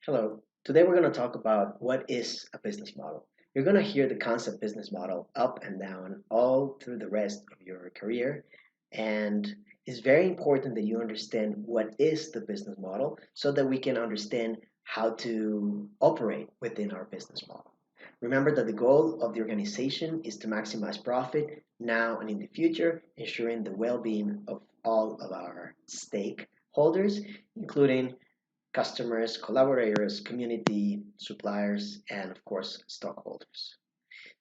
Hello. Today we're going to talk about what is a business model. You're going to hear the concept business model up and down all through the rest of your career. And it's very important that you understand what is the business model so that we can understand how to operate within our business model. Remember that the goal of the organization is to maximize profit now and in the future, ensuring the well being of all of our stakeholders, including customers, collaborators, community, suppliers, and of course, stockholders.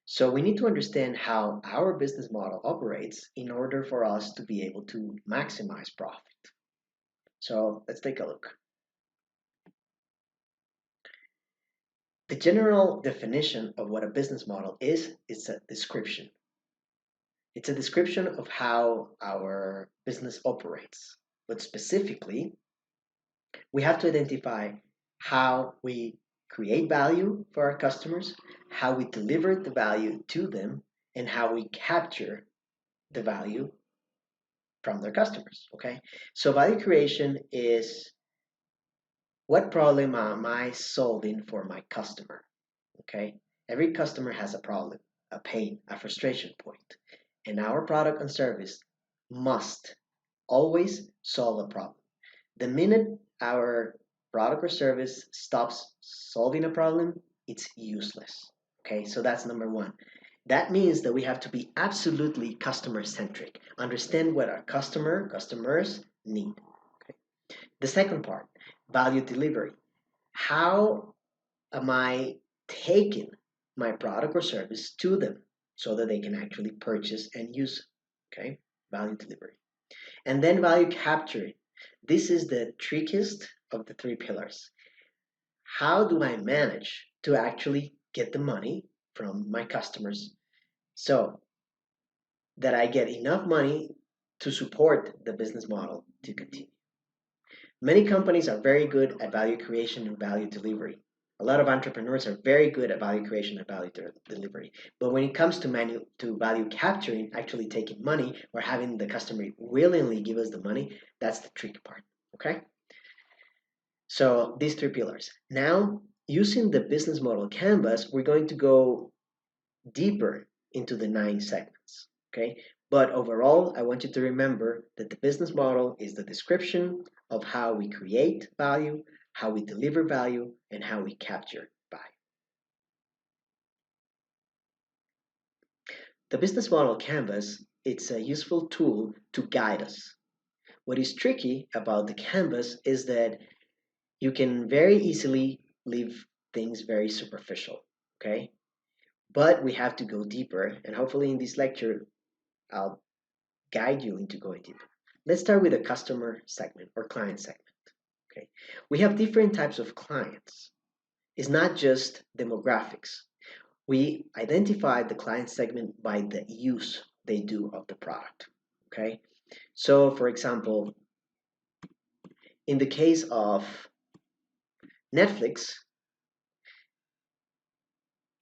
So we need to understand how our business model operates in order for us to be able to maximize profit. So let's take a look. The general definition of what a business model is a description. It's a description of how our business operates. But specifically, we have to identify how we create value for our customers, how we deliver the value to them, and how we capture the value from their customers. Okay, so value creation is what problem am I solving for my customer? Okay, every customer has a problem, a pain, a frustration point, and our product and service must always solve a problem. The minute our product or service stops solving a problem, it's useless. Okay, so that's number one. That means that we have to be absolutely customer centric, understand what our customers need. Okay. The second part, value delivery. How am I taking my product or service to them so that they can actually purchase and use it? Okay, value delivery. And then value capturing. This is the trickiest of the three pillars. How do I manage to actually get the money from my customers so that I get enough money to support the business model to continue? Many companies are very good at value creation and value delivery. A lot of entrepreneurs are very good at value creation and value delivery. But when it comes to value capturing, actually taking money or having the customer willingly give us the money, that's the tricky part. Okay? So these three pillars. Now, using the business model canvas, we're going to go deeper into the 9 segments. Okay. But overall, I want you to remember that the business model is the description of how we create value, how we deliver value, and how we capture value. The business model canvas, it's a useful tool to guide us. What is tricky about the canvas is that you can very easily leave things very superficial. Okay. But we have to go deeper, and hopefully in this lecture, I'll guide you into going deeper. Let's start with a customer segment or client segment. Okay, we have different types of clients. It's not just demographics. We identify the client segment by the use they do of the product. Okay, so for example, in the case of Netflix,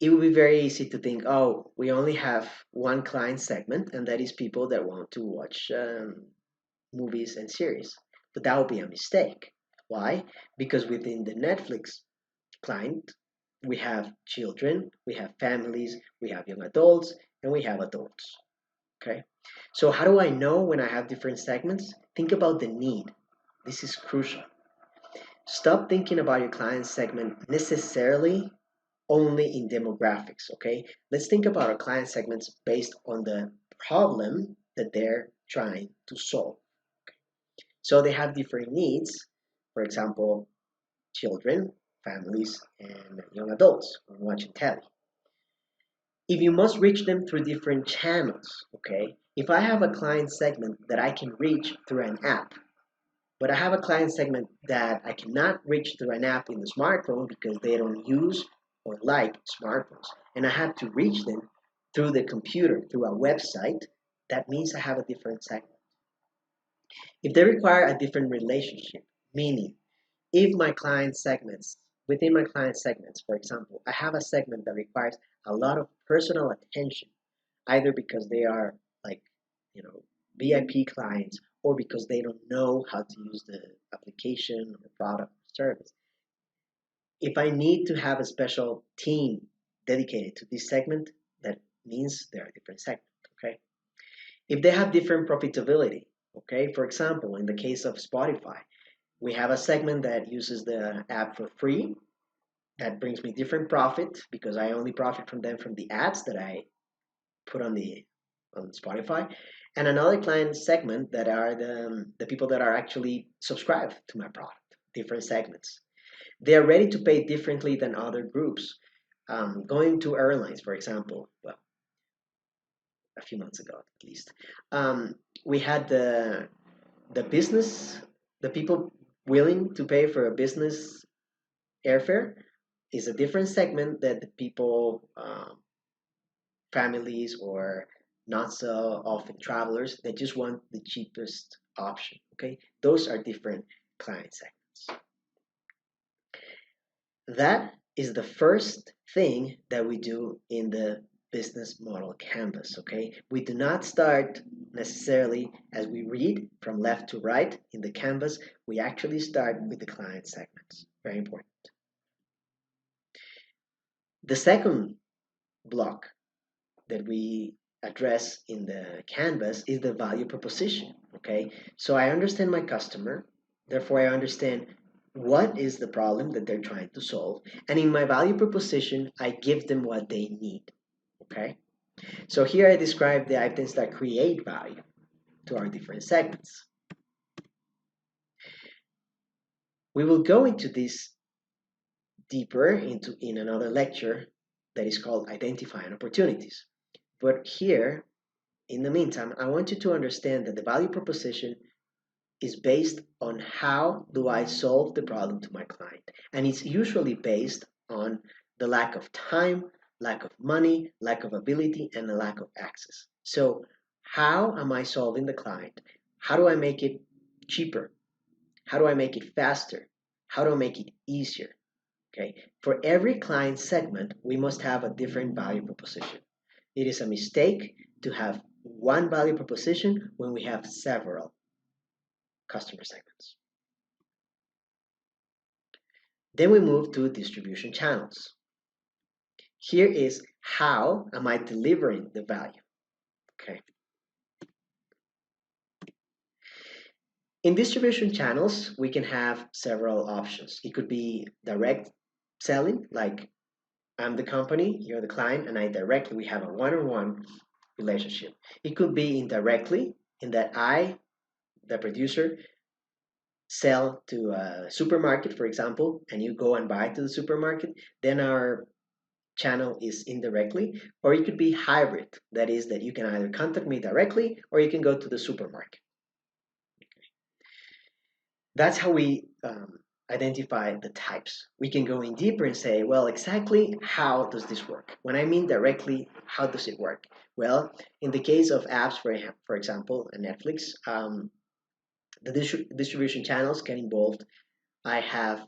it would be very easy to think, oh, we only have one client segment, and that is people that want to watch movies and series. But that would be a mistake. Why? Because within the Netflix client, we have children, we have families, we have young adults, and we have adults. Okay? So, how do I know when I have different segments? Think about the need. This is crucial. Stop thinking about your client segment necessarily only in demographics. Okay? Let's think about our client segments based on the problem that they're trying to solve. So they have different needs. For example, children, families, and young adults when watching telly. If you must reach them through different channels, okay? If I have a client segment that I can reach through an app, but I have a client segment that I cannot reach through an app in the smartphone because they don't use or like smartphones, and I have to reach them through the computer, through a website, that means I have a different segment. If they require a different relationship, meaning if my client segments, within my client segments, for example, I have a segment that requires a lot of personal attention, either because they are like, you know, VIP clients or because they don't know how to use the application or product or service. If I need to have a special team dedicated to this segment, that means there are different segments, okay? If they have different profitability, okay, for example, in the case of Spotify, we have a segment that uses the app for free. That brings me different profit because I only profit from them from the ads that I put on Spotify, and another client segment that are the people that are actually subscribed to my product. Different segments. They are ready to pay differently than other groups. Going to airlines, for example, well, a few months ago at least, um, we had the business, the people willing to pay for a business airfare is a different segment that the people, families or not so often travelers that just want the cheapest option. Okay, those are different client segments. That is the first thing that we do in the business model canvas. Okay, we do not start necessarily as we read from left to right in the canvas. We actually start with the client segments. Very important. The second block that we address in the canvas is the value proposition. Okay, so I understand my customer, therefore I understand what is the problem that they're trying to solve, and in my value proposition I give them what they need. Okay, so here I describe the items that create value to our different segments. We will go into this deeper into in another lecture that is called identifying opportunities, but here in the meantime I want you to understand that the value proposition is based on how do I solve the problem to my client. And it's usually based on the lack of time, lack of money, lack of ability, and the lack of access. So, how am I solving the client? How do I make it cheaper? How do I make it faster? How do I make it easier? Okay. For every client segment, we must have a different value proposition. It is a mistake to have one value proposition when we have several customer segments. Then we move to distribution channels. Here is how am I delivering the value. Okay. In distribution channels, we can have several options. It could be direct selling, like I'm the company, you're the client, and I directly, we have a one-on-one relationship. It could be indirectly, in that I, the producer, sell to a supermarket, for example, and you go and buy to the supermarket, then our channel is indirectly, or it could be hybrid. That is, that you can either contact me directly or you can go to the supermarket. That's how we identify the types. We can go in deeper and say, well, exactly how does this work? When I mean directly, how does it work? Well, in the case of apps, for example, Netflix, the distribution channels can involve I have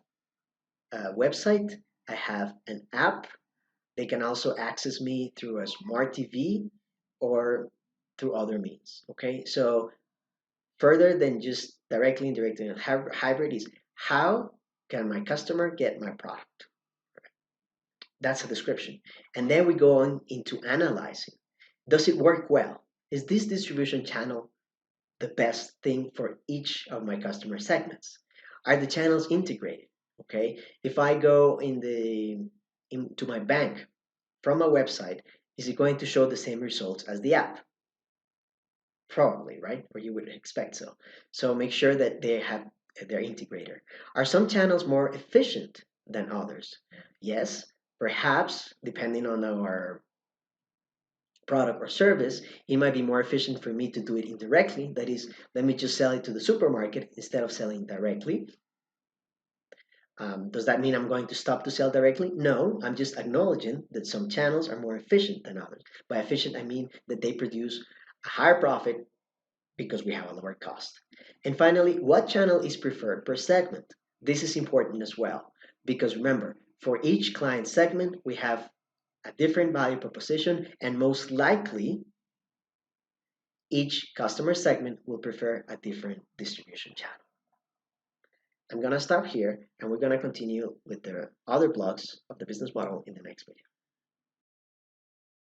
a website, I have an app. They can also access me through a smart TV or through other means. Okay, so further than just directly, indirectly, and hybrid is how can my customer get my product? That's a description. And then we go on into analyzing. Does it work well? Is this distribution channel the best thing for each of my customer segments? Are the channels integrated? Okay, if I go into my bank from a website, is it going to show the same results as the app? Probably, right? Or you would expect so. So make sure that they have their integrator. Are some channels more efficient than others? Yes, perhaps depending on our product or service, it might be more efficient for me to do it indirectly. That is, let me just sell it to the supermarket instead of selling directly. Does that mean I'm going to stop to sell directly? No, I'm just acknowledging that some channels are more efficient than others. By efficient, I mean that they produce a higher profit because we have a lower cost. And finally, what channel is preferred per segment? This is important as well, because remember, for each client segment, we have a different value proposition, and most likely, each customer segment will prefer a different distribution channel. I'm going to stop here and we're going to continue with the other blocks of the business model in the next video.